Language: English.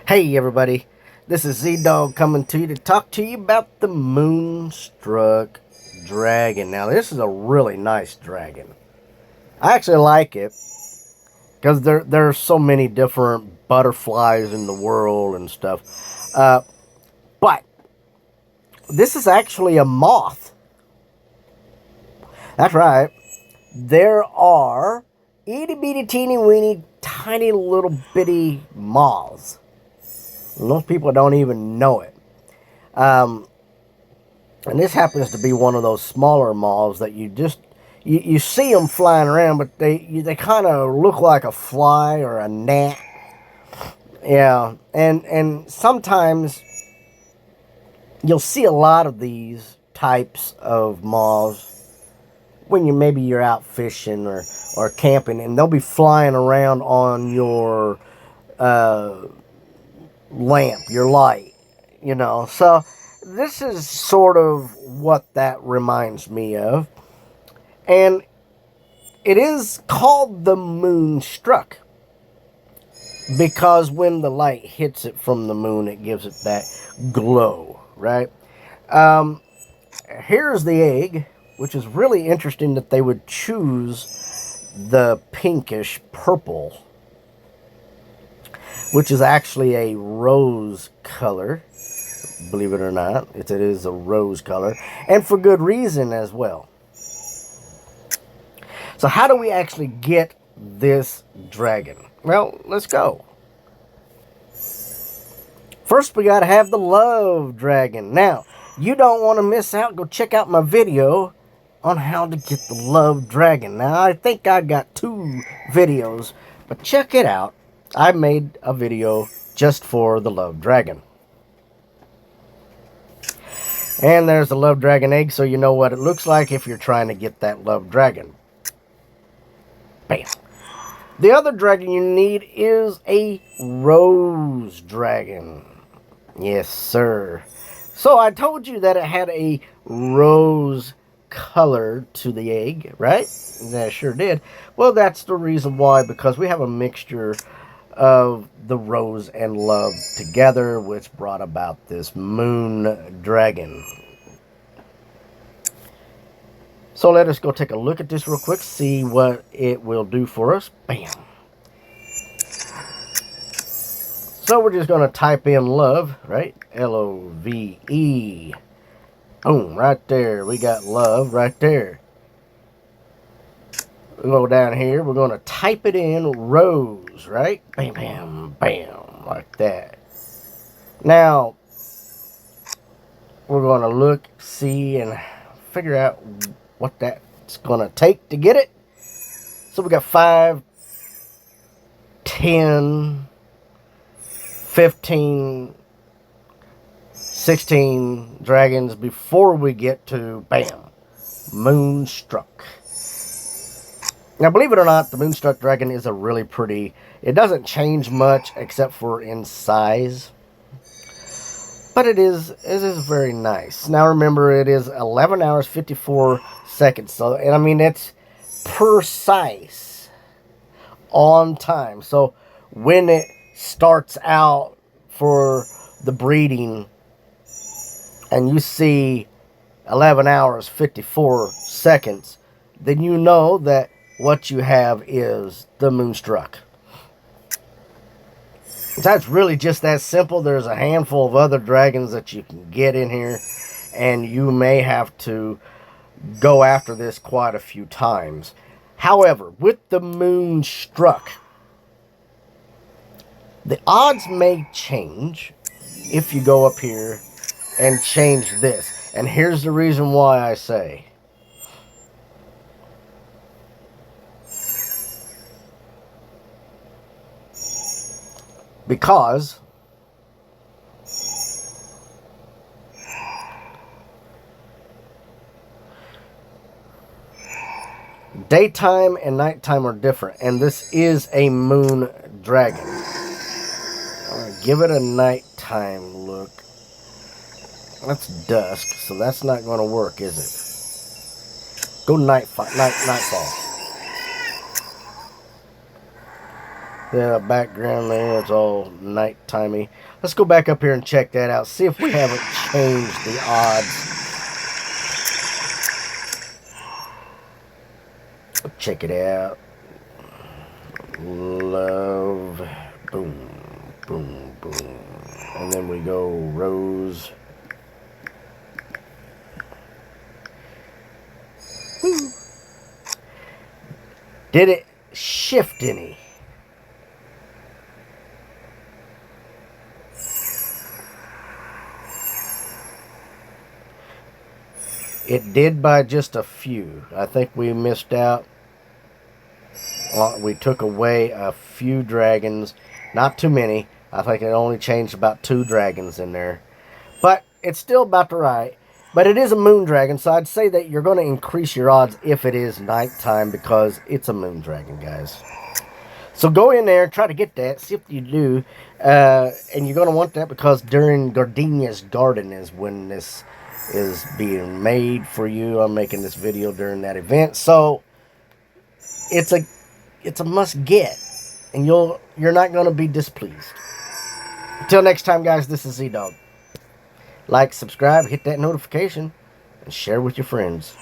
Hey everybody, this is Z-Dog coming to you to talk to you about the Moonstruck Dragon. Now this is a really nice dragon. I actually like it because there are so many different butterflies in the world and stuff. But this is actually a moth. That's right. There are itty bitty teeny weeny tiny little bitty moths. Most people don't even know it. And this happens to be one of those smaller moths that you see them flying around, but they kind of look like a fly or a gnat. Yeah, and sometimes you'll see a lot of these types of moths when you're out fishing or camping, and they'll be flying around on your lamp, your light, So this is sort of what that reminds me of. And it is called the Moonstruck because when the light hits it from the moon, it gives it that glow, right? Here's the egg, which is really interesting that they would choose the pinkish purple, which is actually a rose color. Believe it or not, it is a rose color, and for good reason as well. So how do we actually get this dragon? Well, let's go. First, we got to have the love dragon. Now, you don't want to miss out. Go check out my video on how to get the love dragon. Now, I think I got 2 videos, but check it out. I made a video just for the love dragon. And there's the love dragon egg, so you know what it looks like if you're trying to get that love dragon. Bam. The other dragon you need is a rose dragon. Yes, sir. So I told you that it had a rose color to the egg, right? That sure did. Well, that's the reason why, because we have a mixture of the rose and love together, which brought about this moon dragon. So let us go take a look at this real quick, see what it will do for us. Bam. So we're just going to type in love, right? L-O-V-E. Boom, right there. We got love right there. We'll go down here. We're going to type it in rose, right? Bam, bam, bam, like that. Now, we're going to look, see, and figure out what that's going to take to get it. So we got 5, 10, 15, 16 dragons before we get to, bam, Moonstruck. Now, believe it or not, the Moonstruck Dragon is a really pretty... It doesn't change much except for in size. But it is very nice. Now, remember, it is 11 hours, 54 seconds. So, and I mean, it's precise. On time. So, when it starts out for the breeding and you see 11 hours, 54 seconds, then you know that what you have is the Moonstruck. That's really just that simple. There's a handful of other dragons that you can get in here, and you may have to go after this quite a few times. However, with the Moonstruck, the odds may change if you go up here and change this. And here's the reason why I say. Because daytime and nighttime are different, and this is a moon dragon. I'm gonna give it a nighttime look. That's dusk, so that's not going to work, is it? Go nightfall. The background there, it's all night-timey. Let's go back up here and check that out. See if we haven't changed the odds. Check it out. Love. Boom, boom, boom. And then we go Rose. Woo. Did it shift any? It did by just a few. I think we missed out. We took away a few dragons. Not too many. I think it only changed about 2 dragons in there. But it's still about right. But it is a moon dragon, so I'd say that you're going to increase your odds if it is nighttime because it's a moon dragon, guys. So go in there, try to get that, see if you do. And you're going to want that because during Gardenia's Garden is when this is being made for you. I'm making this video during that event. So it's a must get. And you're not going to be displeased. Until next time, guys, this is Z-Dog. Like, subscribe, hit that notification, and share with your friends.